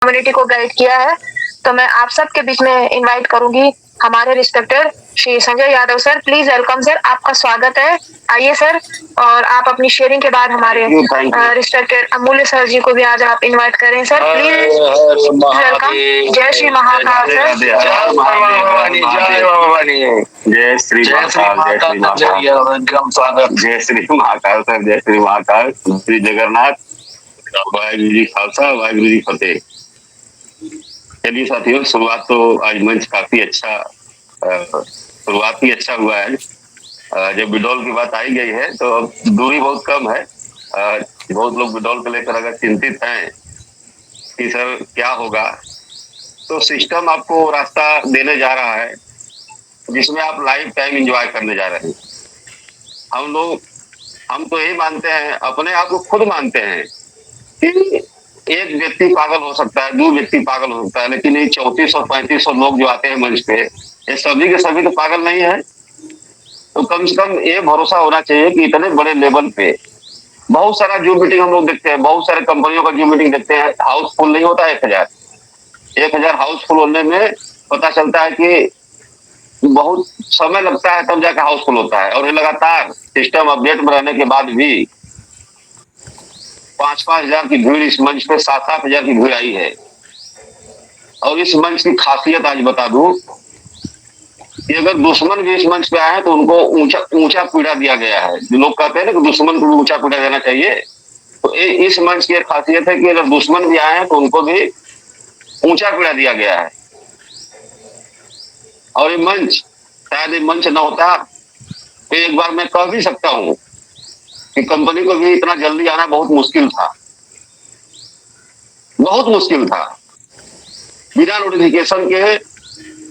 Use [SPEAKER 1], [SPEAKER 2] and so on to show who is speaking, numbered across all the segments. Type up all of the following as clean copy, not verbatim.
[SPEAKER 1] Community को guide किया है। तो मैं आप सबके बीच में इनवाइट करूंगी हमारे respected Shri Sanjay Yadav sir. Please welcome sir, आपका स्वागत है। आइए सर, और आप अपनी शेयरिंग के बाद हमारे रिस्पेक्टेड अमूल्य सर जी को भी आज आप इनवाइट करें सर। Please welcome. जय श्री महाकाल सर।
[SPEAKER 2] जय श्री महाकाल सर, जय श्री महाकाल, श्री जगन्नाथ, वाहिगुरु जी खालसा, वाहिगुरु जी फतेह। चलिए साथियों, शुरुआत तो आज मंच काफी अच्छा, शुरुआत ही अच्छा हुआ है। जब विड्रॉल की बात आई गई है तो अब दूरी बहुत कम है। बहुत लोग विड्रॉल को लेकर अगर चिंतित हैं कि सर क्या होगा, तो सिस्टम आपको रास्ता देने जा रहा है जिसमें आप लाइफ टाइम एंजॉय करने जा रहे हैं। हम तो यही मानते हैं, अपने आप को खुद मानते हैं कि एक व्यक्ति पागल हो सकता है, 2 व्यक्ति पागल हो सकता है, लेकिन ये 3400-3500 लोग जो आते हैं मंच पे, ये सभी के सभी तो पागल नहीं है। तो कम से कम ये भरोसा होना चाहिए कि इतने बड़े लेवल पे बहुत सारा जूम मीटिंग हम लोग देखते हैं, बहुत सारे कंपनियों का जूम मीटिंग देखते हैं, हाउसफुल नहीं होता। 1000 हाउसफुल होने में पता चलता है कि बहुत समय लगता है, तब जाकर हाउसफुल होता है। और ये लगातार सिस्टम अपडेट में रहने के बाद भी 5-5 हजार की भीड़ इस मंच पे, 7-7 हजार की भीड़ आई है। और इस मंच की खासियत आज बता दूं कि अगर दुश्मन भी इस मंच पे आए तो उनको ऊंचा पीड़ा दिया गया है। जो लोग कहते हैं ना कि दुश्मन को भी ऊंचा पीड़ा देना चाहिए, तो इस मंच की खासियत है कि अगर दुश्मन भी आए हैं तो उनको भी ऊंचा पीड़ा दिया गया है। और ये मंच, शायद ये मंच न होता तो एक बार मैं कह भी सकता हूं कि कंपनी को भी इतना जल्दी आना बहुत मुश्किल था, बहुत मुश्किल था। बिना नोटिफिकेशन के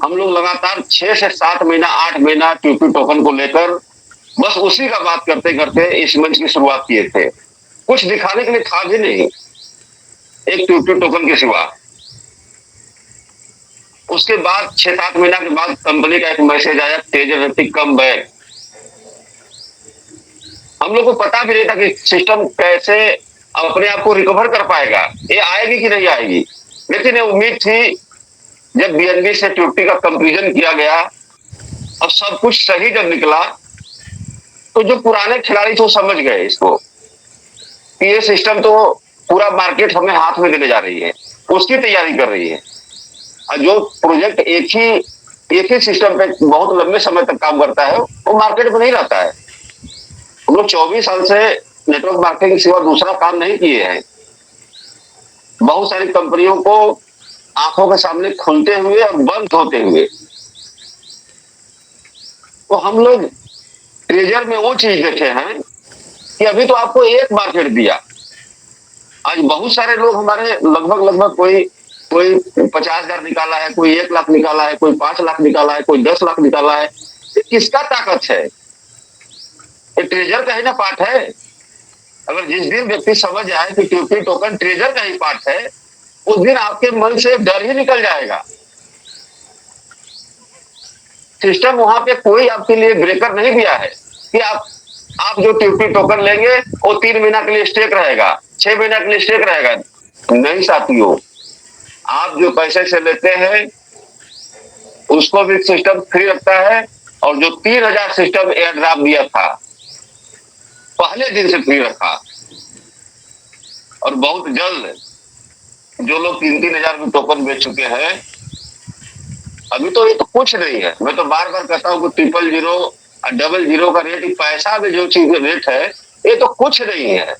[SPEAKER 2] हम लोग लगातार 6 से 7 महीना, 8 महीना ट्यूपी टोकन को लेकर बस उसी का बात करते करते इस मंच की शुरुआत किए थे। कुछ दिखाने के लिए था भी नहीं, एक ट्यूपी टोकन के सिवा। उसके बाद 6-7 महीना के बाद कंपनी का एक मैसेज आया, तेजस्वी कम बैक। हम लोग को पता भी नहीं था कि सिस्टम कैसे अपने आप को रिकवर कर पाएगा, ये आएगी कि नहीं आएगी। लेकिन ये उम्मीद थी। जब बीएनबी से ट्यूटी का कंपेरिजन किया गया, अब सब कुछ सही जब निकला, तो जो पुराने खिलाड़ी थे वो समझ गए इसको कि ये सिस्टम तो पूरा मार्केट हमें हाथ में देने जा रही है, उसकी तैयारी कर रही है। और जो प्रोजेक्ट एक ही सिस्टम पे बहुत लंबे समय तक काम करता है, वो मार्केट में नहीं रहता है। हम लोग 24 साल से नेटवर्क मार्केटिंग के सिवा दूसरा काम नहीं किए हैं। बहुत सारी कंपनियों को आंखों के सामने खुलते हुए और बंद होते हुए, तो हम लोग ट्रेजर में वो चीज देखे हैं कि अभी तो आपको एक मार्केट दिया। आज बहुत सारे लोग हमारे लगभग कोई 50 हजार निकाला है, कोई 1 लाख निकाला है, कोई 5 लाख निकाला है, कोई 10 लाख निकाला है। ये किसका ताकत है? ये ट्रेजर का ही ना पार्ट है। अगर जिस दिन व्यक्ति समझ जाए कि ट्यूपी टोकन ट्रेजर का ही पार्ट है, उस दिन आपके मन से डर ही निकल जाएगा। सिस्टम वहां पे कोई आपके लिए ब्रेकर नहीं दिया है कि आप जो ट्यूपी टोकन लेंगे वो 3 महीना के लिए स्टेक रहेगा, 6 महीना के लिए स्टेक रहेगा। नहीं साथियों, आप जो पैसे से लेते हैं उसको भी सिस्टम फ्री रखता है। और जो 3000 सिस्टम एयर ड्रॉप दिया था, पहले दिन से फ्री रखा। और बहुत जल्द जो लोग 3-3 हजार के टोकन बेच चुके हैं, अभी तो ये तो कुछ नहीं है। मैं तो बार बार कहता हूँ कि 000 और 00 का रेट, पैसा में जो चीज रेट है, ये तो कुछ नहीं है।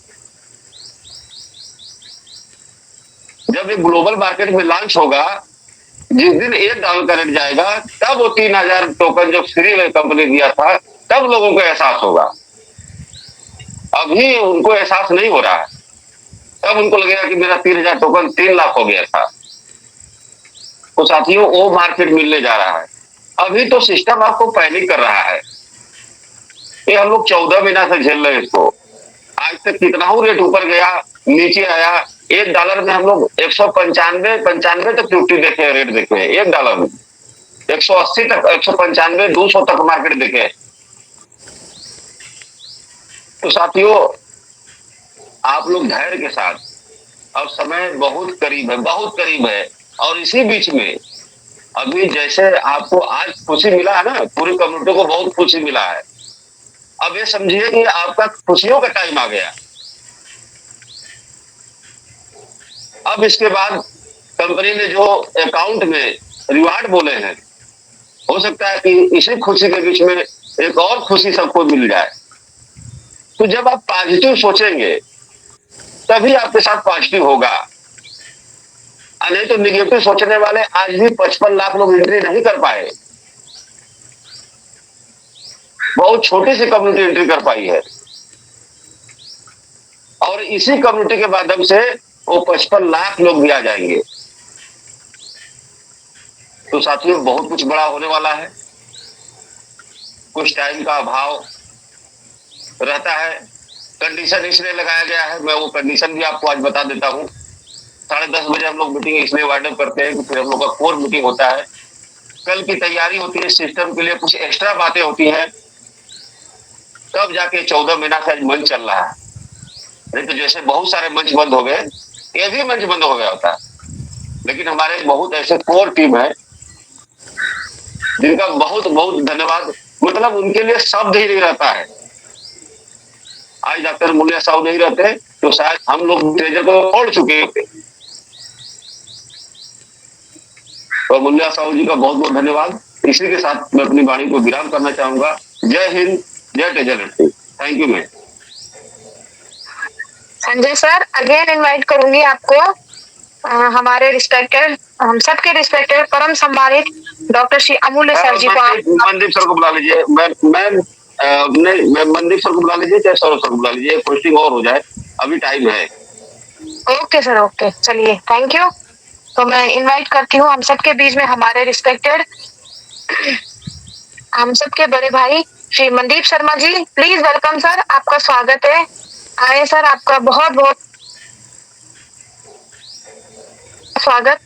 [SPEAKER 2] जब ये ग्लोबल मार्केट में लॉन्च होगा, जिस दिन $1 का रेट जाएगा, तब वो 3000 टोकन जो फ्री में कंपनी दिया था, तब लोगों को एहसास होगा। अभी उनको एहसास नहीं हो रहा है। तब उनको लगेगा कि मेरा 3000 टोकन 3 लाख हो गया था। तो साथियों, वो मार्केट मिलने जा रहा है। अभी तो सिस्टम आपको पैनिक कर रहा है। ये हम लोग 14 महीना से झेल रहे हैं इसको। आज तक कितना ही रेट ऊपर गया, नीचे आया। $1 में हम लोग 195 तक ट्यूटी देखे, रेट देखे $1 में। 180 तक, 195, 200 तक मार्केट देखे। तो साथियों, आप लोग धैर्य के साथ अब समय बहुत करीब है, बहुत करीब है। और इसी बीच में अभी जैसे आपको आज खुशी मिला है ना, पूरी कम्युनिटी को बहुत खुशी मिला है। अब ये समझिए कि आपका खुशियों का टाइम आ गया। अब इसके बाद कंपनी ने जो अकाउंट में रिवार्ड बोले हैं, हो सकता है कि इसी खुशी के बीच में एक और खुशी सबको मिल जाए। तो जब आप पॉजिटिव सोचेंगे तभी आपके साथ पॉजिटिव होगा, और नहीं तो निगेटिव सोचने वाले आज भी 55 लाख लोग एंट्री नहीं कर पाए। बहुत छोटी सी कम्युनिटी एंट्री कर पाई है, और इसी कम्युनिटी के माध्यम से वो 55 लाख लोग भी आ जाएंगे। तो साथियों, बहुत कुछ बड़ा होने वाला है। कुछ टाइम का अभाव रहता है, कंडीशन इसलिए लगाया गया है, मैं वो कंडीशन भी आपको आज बता देता हूँ। 10:30 बजे हम लोग मीटिंग इसलिए वाइंड अप करते हैं कि फिर हम लोग का कोर मीटिंग होता है। कल की तैयारी होती है, सिस्टम के लिए कुछ एक्स्ट्रा बातें होती हैं, तब जाके 14 महीना से आज मंच चल रहा है। नहीं तो जैसे बहुत सारे मंच बंद हो गए, ये भी मंच बंद हो गया होता। लेकिन हमारे बहुत ऐसे कोर टीम है जिनका बहुत बहुत धन्यवाद। मतलब उनके लिए शब्द ही नहीं रहता है। आज डॉक्टर मुनिया साहब नहीं रहते तो शायद हम लोग ट्रेजर को तोड़ चुके होते। तो मुनिया साहब जी का बहुत बहुत धन्यवाद। इसी के साथ मैं अपनी वाणी को विराम करना चाहूंगा। जय हिंद, जय treasure. Thank you ma'am.
[SPEAKER 1] Sanjay sir, again invite करूंगी आपको। हमारे रिस्पेक्टेड, हम सबके रिस्पेक्टेड परम सम्मानित डॉक्टर श्री अमूल्य सर जी को
[SPEAKER 2] मनदीप सर को बुला लीजिए। मैम नहीं, मैम मनदीप सर को बुला लीजिए, चाहे सौरभ सर को बुला लीजिए, पोस्टिंग और हो जाए, अभी टाइम है।
[SPEAKER 1] ओके सर, ओके, चलिए, थैंक यू। तो मैं इनवाइट करती हूँ हम सबके बीच में हमारे रिस्पेक्टेड, हम सबके बड़े भाई Shri Mandeep Sharma ji. Please welcome sir, आपका स्वागत है। आए सर, आपका बहुत बहुत स्वागत।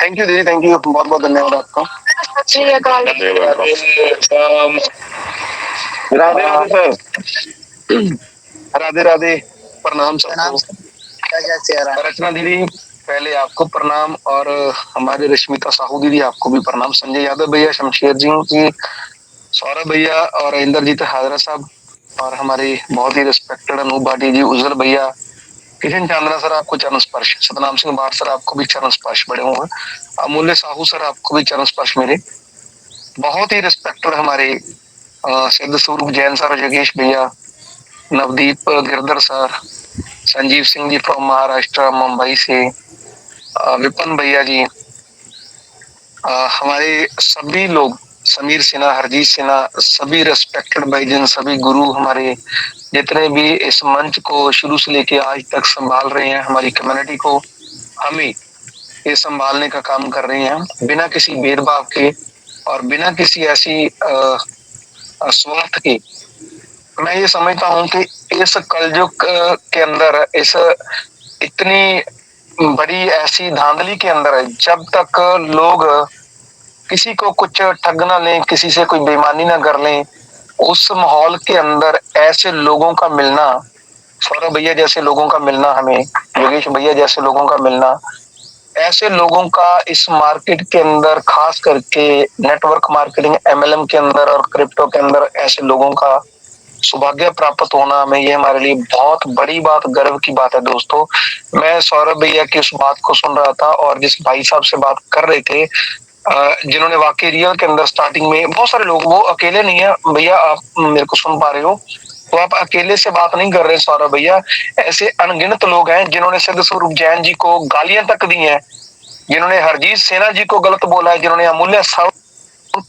[SPEAKER 3] थैंक यू दीदी, थैंक यू, बहुत बहुत धन्यवाद आपका।
[SPEAKER 1] सत श्री अकाल।
[SPEAKER 2] राधे राधे सर।
[SPEAKER 3] राधे राधे, प्रणाम सबको। रचना दीदी पहले आपको प्रणाम, और हमारे रश्मिता साहू दीदी आपको भी प्रणाम। संजय यादव भैया, शमशेर जी की, सौरभ भैया और इंद्रजीत हाजरा साहब, और हमारे बहुत ही रिस्पेक्टेड अनूप भाटी जी, उज्जवल भैया, किशन चांद्रा सर आपको चरण स्पर्श, सतनाम सिंह भाट सर आपको भी चरण स्पर्श बड़े हुए, अमूल्य साहू सर आपको भी चरण स्पर्श मेरे। बहुत ही रिस्पेक्टेड हमारे सिद्ध स्वरूप जैन सर, योगेश भैया, नवदीप गिरधर सर, संजीव सिंह जी फ्रॉम महाराष्ट्र मुंबई से, विपिन भैया जी, हमारे सभी लोग, समीर सिन्हा, हरजीत सिन्हा, सभी रिस्पेक्टेड भाईजन, सभी गुरु हमारे, जितने भी इस मंच को शुरू से लेके आज तक संभाल रहे हैं, हमारी कम्युनिटी को, हमें ये संभालने का काम कर रहे हैं बिना किसी भेदभाव के और बिना किसी ऐसी स्वार्थ के। मैं ये समझता हूँ कि इस कलयुग के अंदर, इस इतनी बड़ी ऐसी धांधली के अंदर, जब तक लोग किसी को कुछ ठग ना लें, किसी से कोई बेईमानी ना कर लें, उस माहौल के अंदर ऐसे लोगों का मिलना, सौरभ भैया जैसे लोगों का मिलना, हमें योगेश भैया जैसे लोगों का मिलना, ऐसे लोगों का इस मार्केट के अंदर, खास करके नेटवर्क मार्केटिंग एमएलएम के अंदर और क्रिप्टो के अंदर ऐसे लोगों का सौभाग्य प्राप्त होना, में ये हमारे लिए बहुत बड़ी बात, गर्व की बात है। दोस्तों, मैं सौरभ भैया की उस बात को सुन रहा था, और जिस भाई साहब से बात कर रहे थे, जिन्होंने वाकई रियल के अंदर स्टार्टिंग में, बहुत सारे लोग, वो अकेले नहीं है भैया, आप मेरे को सुन पा रहे हो तो आप अकेले से बात नहीं कर रहे सौरभ भैया, ऐसे अनगिनत लोग हैं जिन्होंने सिद्ध स्वरूप जैन जी को गालियां तक दी हैं, जिन्होंने हरजीत सिन्हा जी को गलत बोला है, जिन्होंने अमूल्य साहू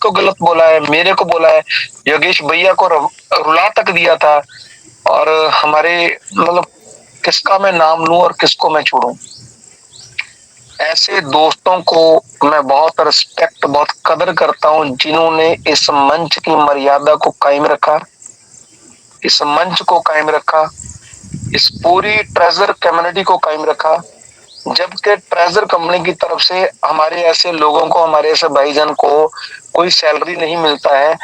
[SPEAKER 3] को गलत बोला है, मेरे को बोला है, योगेश भैया को रुला तक दिया था। और हमारे, मतलब किसका मैं नाम लूं और किसको मैं छोड़ूं, ऐसे दोस्तों को मैं बहुत रिस्पेक्ट, बहुत कदर करता हूं, जिन्होंने इस मंच की मर्यादा को कायम रखा, इस मंच को कायम रखा, इस पूरी ट्रेजर कम्युनिटी को कायम रखा। जबकि ट्रेजर कंपनी की तरफ से हमारे ऐसे लोगों को, हमारे ऐसे भाईजान को कोई सैलरी नहीं मिलता है,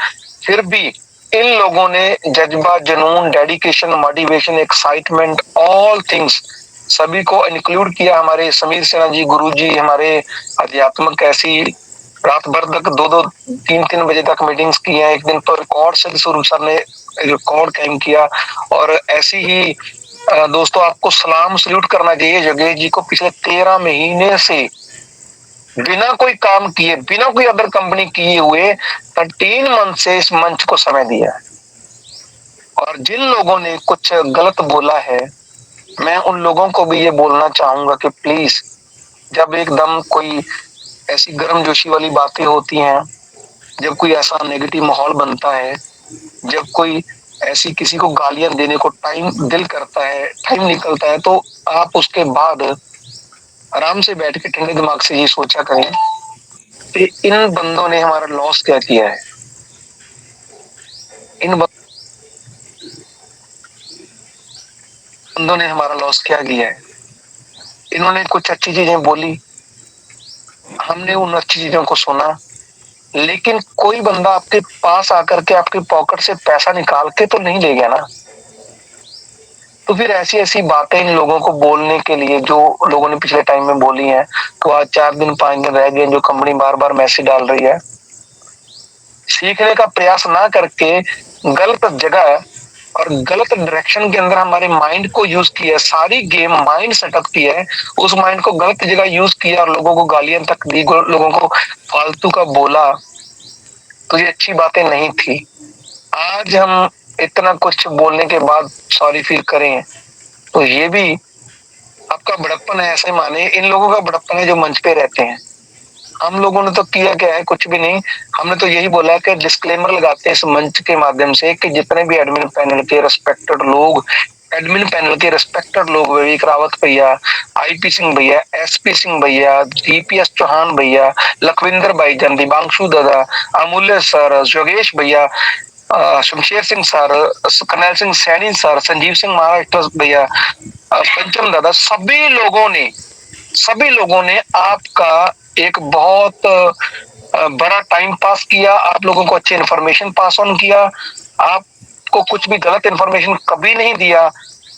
[SPEAKER 3] फिर भी इन लोगों ने जज्बा, जुनून, dedication, motivation, excitement, all things सभी को इंक्लूड किया। हमारे समीर सिन्हा जी, गुरु जी हमारे अध्यात्मक ऐसी रात भर तक 2-2 3-3 बजे तक मीटिंग्स की हैं। एक दिन तो रिकॉर्ड से स्वरूप सर ने रिकॉर्ड कायम किया। और ऐसी ही दोस्तों आपको सलाम सल्यूट करना चाहिए योगेश जी को। पिछले 13 महीने से बिना कोई काम किए, बिना कोई अदर कंपनी किए हुए 13 मंथ से इस मंच को समय दिया है। और जिन लोगों ने कुछ गलत बोला है, मैं उन लोगों को भी ये बोलना चाहूंगा कि प्लीज, जब एकदम कोई ऐसी गर्मजोशी वाली बातें होती हैं, जब कोई ऐसा नेगेटिव माहौल बनता है, जब कोई ऐसी किसी को गालियां देने को दिल करता है, टाइम निकलता है, तो आप उसके बाद आराम से बैठ के ठंडे दिमाग से ये सोचा करें कि इन बंदों ने हमारा लॉस क्या किया है। इन बंदों ने हमारा लॉस क्या किया है। इन्होंने कुछ अच्छी चीजें बोली, हमने उन अच्छी चीजों को सुना, लेकिन कोई बंदा आपके पास आकर के आपकी पॉकेट से पैसा निकाल के तो नहीं ले गया ना। तो फिर ऐसी ऐसी बातें इन लोगों को बोलने के लिए, जो लोगों ने पिछले टाइम में बोली हैं, तो आज 4 दिन 5 दिन रह गए, जो कंपनी बार बार मैसेज डाल रही है, सीखने का प्रयास ना करके गलत जगह और गलत डायरेक्शन के अंदर हमारे माइंड को यूज किया। सारी गेम माइंड सेटअप की है, उस माइंड को गलत जगह यूज किया और लोगों को गालियां तक दी, लोगों को फालतू का बोला, तो ये अच्छी बातें नहीं थी। आज हम इतना कुछ बोलने के बाद सॉरी फील करें, तो ये भी आपका बड़प्पन है, ऐसे माने। इन लोगों का बड़प्पन है जो मंच पे रहते हैं। हम लोगों ने तो किया क्या है, कुछ भी नहीं। हमने तो यही बोला कि डिस्क्लेमर लगाते हैं इस मंच के माध्यम से कि जितने भी एडमिन पैनल के रेस्पेक्टेड लोग, विवेक रावत भैया, आईपी सिंह भैया, एसपी सिंह भैया, डीपीएस चौहान भैया, लखविंदर भाईजान, दिबांशु दादा, अमूल्य सर, योगेश भैया, शमशेर सिंह सर, करनैल सिंह सैनी सर, संजीव सिंह महाराष्ट्र भैया, पंचम दादा, सभी लोगों ने आपका एक बहुत बड़ा टाइम पास किया। आप लोगों को अच्छी इन्फॉर्मेशन पास ऑन किया, आपको कुछ भी गलत इन्फॉर्मेशन कभी नहीं दिया।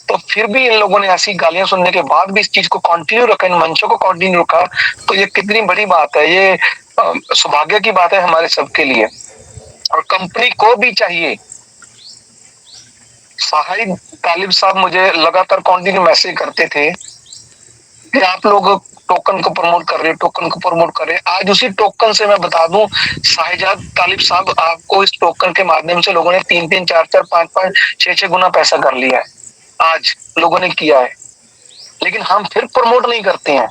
[SPEAKER 3] तो फिर भी इन लोगों ने ऐसी गालियां सुनने के बाद भी इस चीज को कंटिन्यू रखा, इन मंचों को कंटिन्यू रखा, तो ये कितनी बड़ी बात है। ये सौभाग्य की बात है हमारे सबके लिए। और कंपनी को भी चाहिए। साहिद तालिब साहब मुझे लगातार कंटिन्यू मैसेज करते थे कि आप लोग टोकन को प्रमोट कर रहे, टोकन को प्रमोट कर रहे। आज उसी टोकन से मैं बता दूं, साहिजाद तालिब साहब, आपको इस टोकन के माध्यम से लोगों ने 3-3, 4-4, 5-5, 6-6 गुना पैसा कर लिया है। आज लोगों ने किया है, लेकिन हम फिर प्रमोट नहीं करते हैं।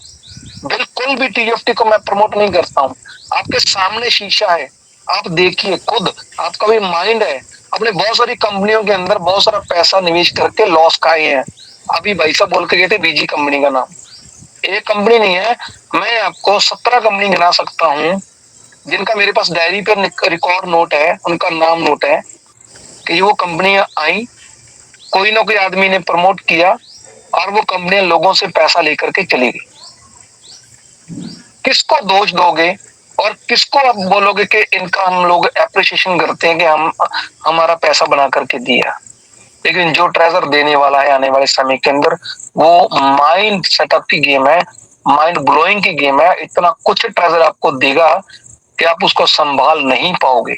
[SPEAKER 3] बिल्कुल भी टीएफटी को मैं प्रमोट नहीं करता हूँ। आपके सामने शीशा है, आप देखिए खुद, आपका भी माइंड है। अपने बहुत सारी कंपनियों के अंदर बहुत सारा पैसा निवेश करके लॉस खाए हैं। अभी भाई साहब बोल के गए थे बीजी कंपनी का नाम, एक कंपनी नहीं है, मैं आपको 17 कंपनी गिना सकता हूँ जिनका मेरे पास डायरी पर रिकॉर्ड नोट है, उनका नाम नोट है कि वो कंपनियां आई, कोई ना कोई आदमी ने प्रमोट किया और वो कंपनियां लोगों से पैसा लेकर के चली गई। किसको दोष दोगे और किसको आप बोलोगे कि इनका हम लोग एप्रिसिएशन करते हैं कि हम हमारा पैसा बना करके दिया। लेकिन जो ट्रेजर देने वाला है आने वाले समय के अंदर, वो माइंड सेटअप की गेम है, माइंड ब्लोइंग की गेम है। इतना कुछ ट्रेजर आपको देगा कि आप उसको संभाल नहीं पाओगे।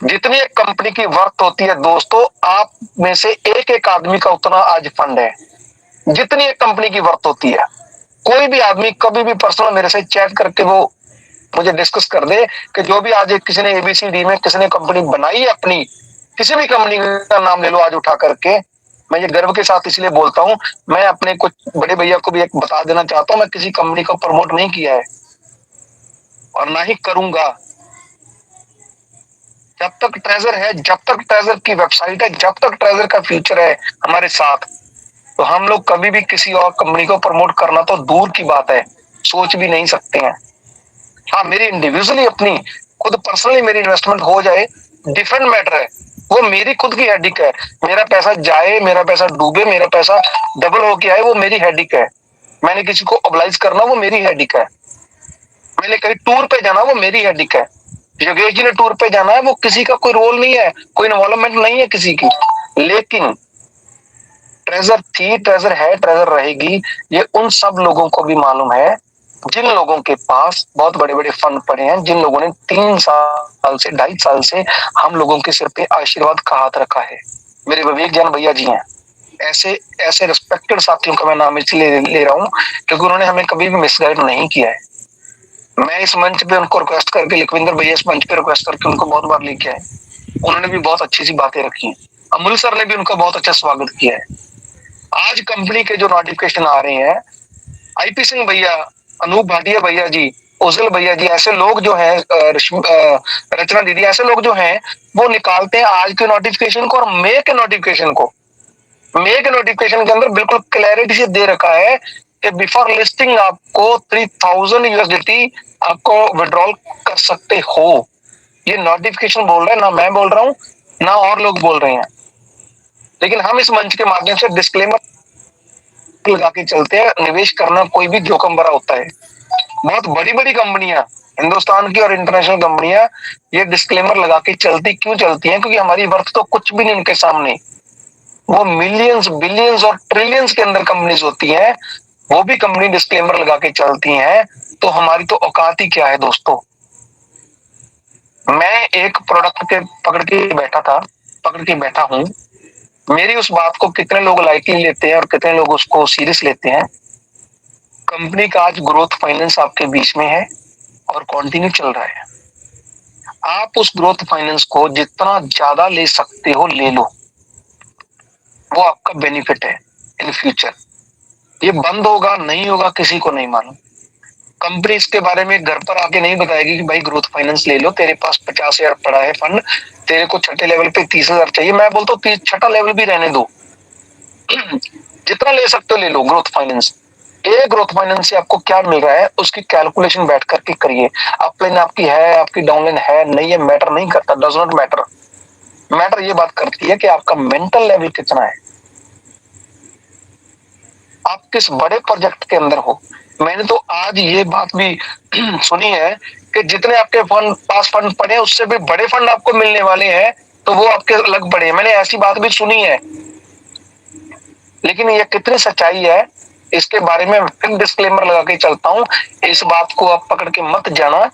[SPEAKER 3] जितनी एक कंपनी की वर्थ होती है दोस्तों, आप में से एक एक आदमी का उतना आज फंड है, जितनी एक कंपनी की वर्थ होती है। कोई भी आदमी कभी भी पर्सनल मेरे से चैट करके वो मुझे डिस्कस कर दे कि जो भी आज किसी ने एबीसीडी में किसी ने कंपनी बनाई है अपनी, किसी भी कंपनी का नाम ले लो आज उठा करके, मैं ये गर्व के साथ इसलिए बोलता हूं। मैं अपने कुछ बड़े भैया को भी एक बता देना चाहता हूं, मैं किसी कंपनी को प्रमोट नहीं किया है और ना ही करूंगा। जब तक ट्रेजर है, जब तक ट्रेजर की वेबसाइट है, जब तक ट्रेजर का फ्यूचर है हमारे साथ, तो हम लोग कभी भी किसी और कंपनी को प्रमोट करना तो दूर की बात है, सोच भी नहीं सकते हैं। हाँ, मेरी इंडिविजुअली अपनी खुद पर्सनली मेरी इन्वेस्टमेंट हो जाए, डिफरेंट मैटर है, वो मेरी खुद की हेडिक है। मेरा पैसा जाए, मेरा पैसा डूबे, मेरा पैसा डबल होके आए, वो मेरी हेडिक है। मैंने किसी को ऑब्लाइज करना, वो मेरी हेडिक है। मैंने कहीं टूर पे जाना, वो मेरी हेडिक है। योगेश जी ने टूर पे जाना है, वो किसी का कोई रोल नहीं है, कोई इन्वॉल्वमेंट नहीं है किसी की, लेकिन ट्रेजर थी, ट्रेजर है, ट्रेजर रहेगी, ये उन सब लोगों को भी मालूम है जिन लोगों के पास बहुत बड़े बड़े फंड पड़े हैं, जिन लोगों ने 3 साल से 2.5 साल से हम लोगों के सिर पे आशीर्वाद का हाथ रखा है। मेरे विवेक जैन भैया जी हैं, ऐसे ऐसे रिस्पेक्टेड साथियों का मैं नाम इसलिए ले रहा हूँ क्योंकि उन्होंने हमें कभी भी मिसगाइड नहीं किया है। मैं इस मंच पे उनको रिक्वेस्ट करके, लखविंदर भैया इस मंच पे रिक्वेस्ट करके उनको बहुत बार लेके आए, उन्होंने भी बहुत अच्छी सी बातें रखी हैं। अमूल सर ने भी उनका बहुत अच्छा स्वागत किया है। आज कंपनी के जो नोटिफिकेशन आ रहे हैं, आईपी सिंह भैया, अनूप भाटिया भैया जी, उजल भैया जी, ऐसे लोग जो हैं, रचना दीदी, ऐसे लोग जो हैं वो निकालते हैं आज के नोटिफिकेशन को और मे के नोटिफिकेशन को। मे के नोटिफिकेशन के अंदर बिल्कुल क्लैरिटी से दे रखा है कि बिफोर लिस्टिंग आपको 3000 यूएसडीटी आपको विड्रॉल कर सकते हो। ये नोटिफिकेशन बोल रहा है, ना मैं बोल रहा हूँ ना और लोग बोल रहे हैं, लेकिन हम इस मंच के माध्यम से डिस्क्लेमर लगा के चलते हैं। निवेश करना कोई भी जोखिम भरा होता है। बहुत बड़ी बड़ी कंपनियां, हिंदुस्तान की और इंटरनेशनल कंपनियां, ये डिस्क्लेमर लगा के चलती क्यों चलती हैं? क्योंकि हमारी वर्थ तो कुछ भी नहीं उनके सामने। वो मिलियंस, बिलियंस और ट्रिलियंस के अंदर कंपनीज होती हैं, वो भी कंपनी डिस्क्लेमर लगा के चलती हैं, तो हमारी तो औकात ही क्या है दोस्तों। मैं एक प्रोडक्ट के पकड़ के बैठा हूं, मेरी उस बात को कितने लोग लाइटली लेते हैं और कितने लोग उसको सीरियस लेते हैं। कंपनी का आज ग्रोथ फाइनेंस आपके बीच में है और कंटिन्यू चल रहा है। आप उस ग्रोथ फाइनेंस को जितना ज्यादा ले सकते हो ले लो, वो आपका बेनिफिट है इन फ्यूचर। ये बंद होगा नहीं होगा किसी को नहीं मालूम। कंपनी इसके बारे में घर पर आके नहीं बताएगी कि भाई ग्रोथ फाइनेंस ले लो, तेरे पास 50,000 पड़ा है फंड, तेरे को छठे लेवल पे 30,000 चाहिए। मैं बोलता हूँ छठा लेवल भी रहने दो, जितना ले सकते हो ले लो ग्रोथ फाइनेंस। एक ग्रोथ फाइनेंस से आपको क्या मिल रहा है उसकी कैलकुलेशन बैठ करके करिए। अपलाइन आपकी है, आपकी डाउनलाइन है नहीं, ये मैटर नहीं करता, डज नॉट मैटर। मैटर ये बात करती है कि आपका मेंटल लेवल कितना है, आप किस बड़े प्रोजेक्ट के अंदर हो। मैंने तो आज ये बात भी सुनी है कि जितने आपके पास फंड पड़े उससे भी बड़े फंड आपको मिलने वाले हैं, तो वो आपके अलग पड़े हैं। मैंने ऐसी बात भी सुनी है, लेकिन ये कितनी सच्चाई है इसके बारे में फिर डिस्क्लेमर लगा के चलता हूँ। इस बात को आप पकड़ के मत जाना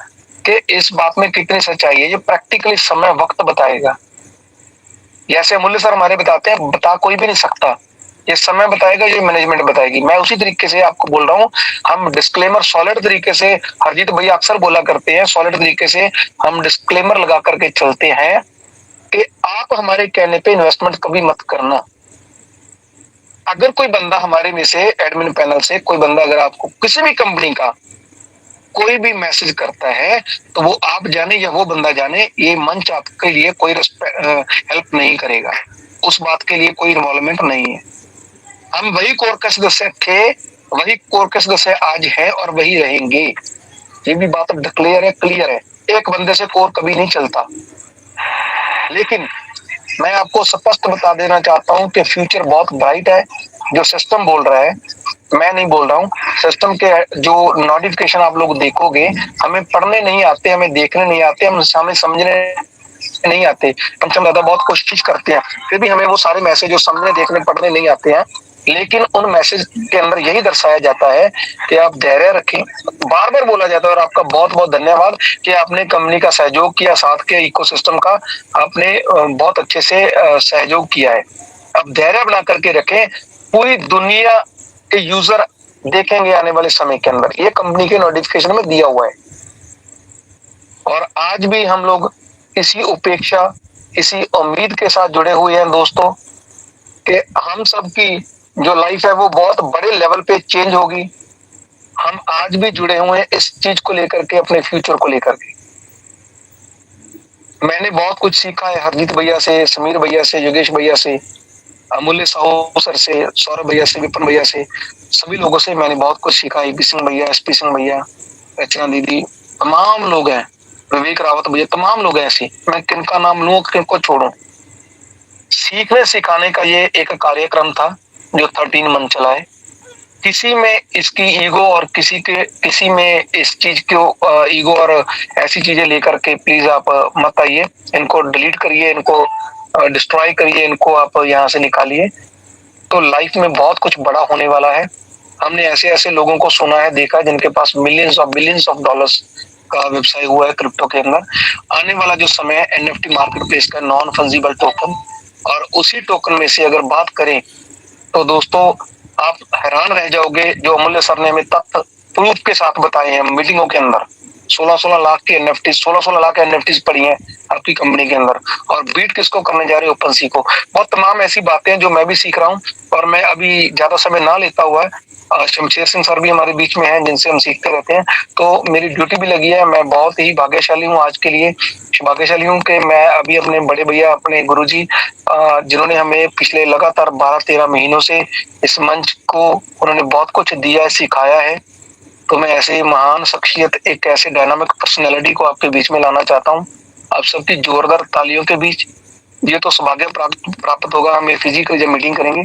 [SPEAKER 3] कि इस बात में कितनी सच्चाई है, ये प्रैक्टिकली समय वक्त बताएगा। जैसे अमूल्य सर हमारे बताते हैं, बता कोई भी नहीं सकता, ये समय बताएगा, ये मैनेजमेंट बताएगी। मैं उसी तरीके से आपको बोल रहा हूँ, हम डिस्क्लेमर सॉलिड तरीके से, हरजीत भैया अक्सर बोला करते हैं, सॉलिड तरीके से हम डिस्क्लेमर लगा करके चलते हैं कि आप हमारे कहने पे इन्वेस्टमेंट कभी मत करना। अगर कोई बंदा हमारे में से एडमिन पैनल से कोई बंदा अगर आपको किसी भी कंपनी का कोई भी मैसेज करता है, तो वो आप जाने या वो बंदा जाने, ये मंच आपके लिए कोई हेल्प नहीं करेगा, उस बात के लिए कोई इन्वॉल्वमेंट नहीं है। हम वही कोर के सदस्य थे, वही कोर के सदस्य आज है और वही रहेंगे। ये भी बात क्लियर है। एक बंदे से कोर कभी नहीं चलता। लेकिन मैं आपको स्पष्ट बता देना चाहता हूं कि फ्यूचर बहुत ब्राइट है। जो सिस्टम बोल रहा है, मैं नहीं बोल रहा हूँ, सिस्टम के जो नोटिफिकेशन आप लोग देखोगे, हमें पढ़ने नहीं आते, हमें देखने नहीं आते, हमें समझने नहीं आते। पंचम दादा बहुत कोशिश करते हैं, फिर भी हमें वो सारे मैसेज जो समझने देखने पढ़ने नहीं आते हैं। लेकिन उन मैसेज के अंदर यही दर्शाया जाता है कि आप धैर्य रखें। बार बार बोला जाता है, और आपका बहुत बहुत धन्यवाद कि आपने कंपनी का सहयोग किया, साथ के इकोसिस्टम का आपने बहुत अच्छे से सहयोग किया है। अब धैर्य बना करके रखें, पूरी दुनिया के यूजर देखेंगे आने वाले समय के अंदर, ये कंपनी के नोटिफिकेशन में दिया हुआ है। और आज भी हम लोग इसी उपेक्षा, इसी उम्मीद के साथ जुड़े हुए हैं दोस्तों कि हम सब की जो लाइफ है वो बहुत बड़े लेवल पे चेंज होगी। हम आज भी जुड़े हुए हैं इस चीज को लेकर के, अपने फ्यूचर को लेकर के। मैंने बहुत कुछ सीखा है हरजीत भैया से, समीर भैया से, योगेश भैया से, अमूल्य साहू सर से, सौरभ भैया से, विपिन भैया से, सभी लोगों से मैंने बहुत कुछ सीखा। ईपी सिंह भैया, एसपी सिंह भैया, रचना दीदी, तमाम लोग हैं, विवेक रावत भैया, तमाम लोग हैं ऐसे, मैं किनका नाम लूं किनको छोड़ूं। सीखने सिखाने का ये एक कार्यक्रम था जो 13 मंथ चला है। किसी में इसकी ईगो और किसी में इस चीज को ईगो और ऐसी चीजें लेकर के प्लीज आप मत आइए। इनको डिलीट करिए, इनको डिस्ट्रॉय करिए, इनको आप यहाँ से निकालिए। तो लाइफ में बहुत कुछ बड़ा होने वाला है। हमने ऐसे ऐसे लोगों को सुना है, देखा है, जिनके पास बिलियंस ऑफ डॉलर्स का व्यवसाय हुआ है क्रिप्टो के अंदर। आने वाला जो समय है एनएफटी मार्केट प्लेस का, नॉन फंजिबल टोकन, और उसी टोकन में से अगर बात करें तो दोस्तों आप हैरान रह जाओगे। जो अमूल्य सर ने हमें तथ्य प्रूफ के साथ बताए हैं मीटिंगों के अंदर, 16-16 लाख की एनएफटी, 16-16 लाख एनएफटीज पड़ी हैं आपकी कंपनी के अंदर, और बीट किसको करने जा रहे हो? ओपन सी को। बहुत तमाम ऐसी बातें हैं जो मैं भी सीख रहा हूँ, और मैं अभी ज्यादा समय ना लेता हुआ है। शमशेर सिंह सर भी हमारे बीच में हैं, जिनसे हम सीखते रहते हैं। तो मेरी ड्यूटी भी लगी है। मैं बहुत ही भाग्यशाली हूँ आज के लिए, भाग्यशाली हूँ कि मैं अभी अपने बड़े भैया, अपने गुरुजी, जिन्होंने हमें पिछले लगातार 12-13 महीनों से इस मंच को उन्होंने बहुत कुछ दिया है, सिखाया है। तो मैं ऐसे महान शख्सियत, एक ऐसे डायनामिक पर्सनैलिटी को आपके बीच में लाना चाहता हूँ, आप सबकी जोरदार तालियों के बीच। ये तो सौभाग्य प्राप्त होगा हमें फिजिकल जब मीटिंग करेंगे।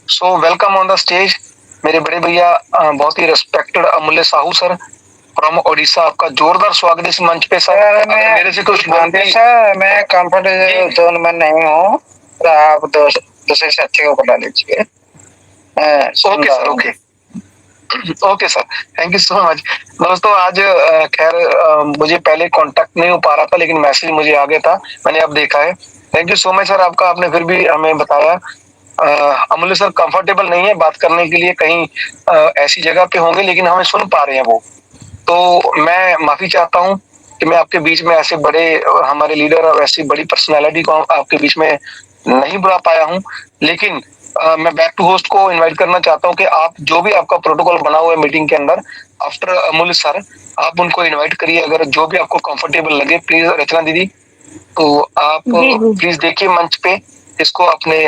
[SPEAKER 3] So welcome on the stage मेरे बड़े भैया, बहुत ही रिस्पेक्टेड अमूल्य साहू सर फ्रॉम ओडिशा। आपका जोरदार स्वागत इस मंच पे सर। अगर मेरे से कुछ गलती,
[SPEAKER 4] सर मैं कंफर्टेबल जोन में नहीं हूँ, तो आप दूसरे साथी को बुला लीजिए।
[SPEAKER 3] Okay sir, okay sir, thank you so much. दोस्तों आज खैर मुझे पहले कांटेक्ट नहीं हो पा रहा था, लेकिन मैसेज मुझे आ गया था, मैंने अब देखा है। Thank you so much sir आपका, आपने फिर भी हमें बताया। अमूल्य सर कंफर्टेबल नहीं है बात करने के लिए, कहीं ऐसी जगह पे होंगे, लेकिन हमें सुन पा रहे हैं वो। तो मैं माफी चाहता हूँ कि मैं आपके बीच में ऐसे बड़े हमारे लीडर और ऐसी बड़ी पर्सनालिटी को आपके बीच में नहीं बुला पाया हूँ। लेकिन मैं बैक टू होस्ट को इनवाइट करना चाहता हूँ कि आप जो भी आपका प्रोटोकॉल बना हुआ है मीटिंग के अंदर, आफ्टर अमूल्य सर आप उनको इनवाइट करिए, अगर जो भी आपको कंफर्टेबल लगे। प्लीज रचना दीदी, तो आप प्लीज देखिए मंच पे इसको अपने